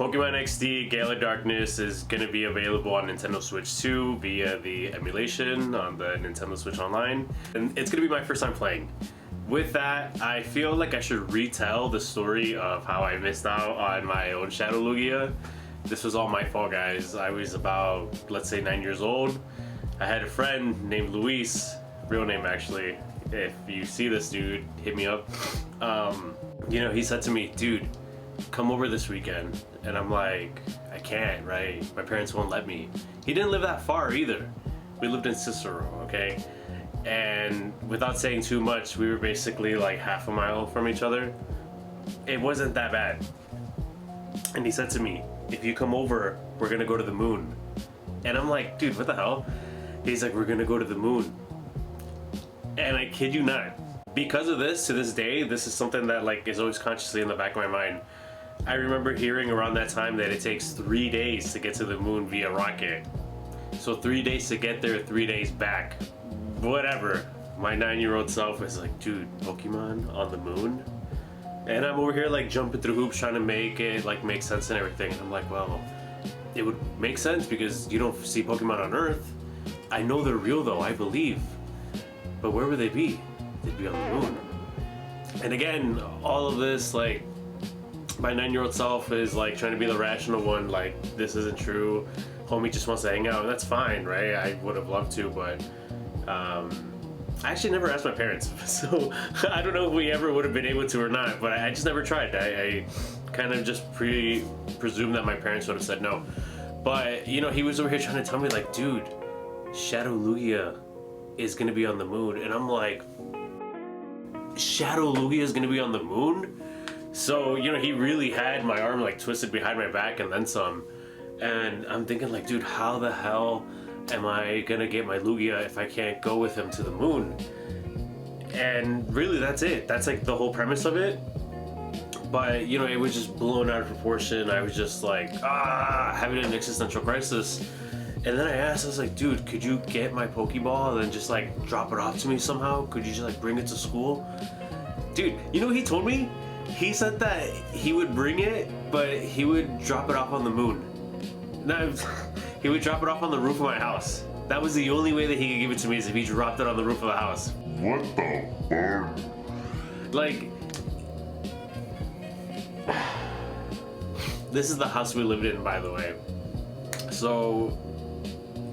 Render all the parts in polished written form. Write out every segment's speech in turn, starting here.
Pokemon XD Gale of Darkness is going to be available on Nintendo Switch 2 via the emulation on the Nintendo Switch Online, and it's going to be my first time playing. With that, I feel like I should retell the story of how I missed out on my own Shadow Lugia. This was all my fault, guys. I was about, let's say, 9 years old. I had a friend named Luis, real name actually. If you see this dude, hit me up. You know, he said to me, dude, come over this weekend. And I'm like, I can't, right? My parents won't let me. He didn't live that far either. We lived in Cicero, okay? And without saying too much, we were basically like half a mile from each other. It wasn't that bad. And he said to me, if you come over, we're gonna go to the moon. And I'm like, dude, what the hell? He's like, we're gonna go to the moon. And I kid you not, because of this, to this day, this is something that like is always consciously in the back of my mind. I remember hearing around that time that it takes 3 days to get to the moon via rocket. So 3 days to get there, 3 days back. Whatever. My 9-year-old self is like, dude, Pokemon on the moon? And I'm over here like jumping through hoops trying to make it like make sense and everything. And I'm like, well, it would make sense because you don't see Pokemon on Earth. I know they're real though, I believe. But where would they be? They'd be on the moon. And again, all of this, like, my 9-year-old self is like trying to be the rational one, like, this isn't true. Homie just wants to hang out, and that's fine, right? I would have loved to, but I actually never asked my parents, so I don't know if we ever would have been able to or not, but I just never tried. I kind of just presumed that my parents would have said no. But, you know, he was over here trying to tell me, like, dude, Shadow Lugia is gonna be on the moon, and I'm like, Shadow Lugia is gonna be on the moon? So, you know, he really had my arm like twisted behind my back and then some. And I'm thinking like, dude, how the hell am I gonna get my Lugia if I can't go with him to the moon? And really that's it. That's like the whole premise of it. But, you know, it was just blown out of proportion. I was just like, having an existential crisis. And then I asked, I was like, dude, could you get my Pokeball and then just like drop it off to me somehow? Could you just like bring it to school? Dude, you know what he told me? He said that he would bring it, but he would drop it off on the moon. No, he would drop it off on the roof of my house. That was the only way that he could give it to me, is if he dropped it on the roof of the house. What the fuck? Like, this is the house we lived in, by the way. So,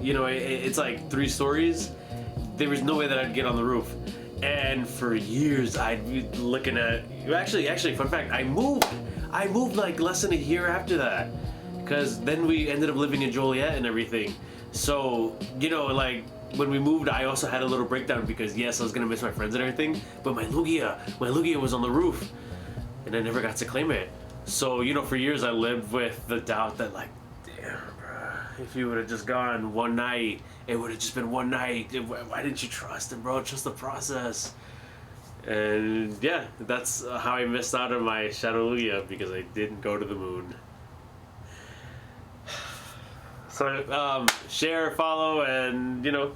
you know, it's like 3 stories. There was no way that I'd get on the roof. And for years I'd be looking at, actually fun fact, I moved like less than a year after that, because then we ended up living in Joliet and everything. So, you know, like when we moved, I also had a little breakdown because yes, I was gonna miss my friends and everything, but my Lugia was on the roof and I never got to claim it. So, you know, for years I lived with the doubt that like, damn, bro, if you would have just gone one night, it would have just been one night. Why didn't you trust him, bro? Trust the process. And yeah, that's how I missed out on my Shadow Lugia, because I didn't go to the moon. So share, follow, and, you know,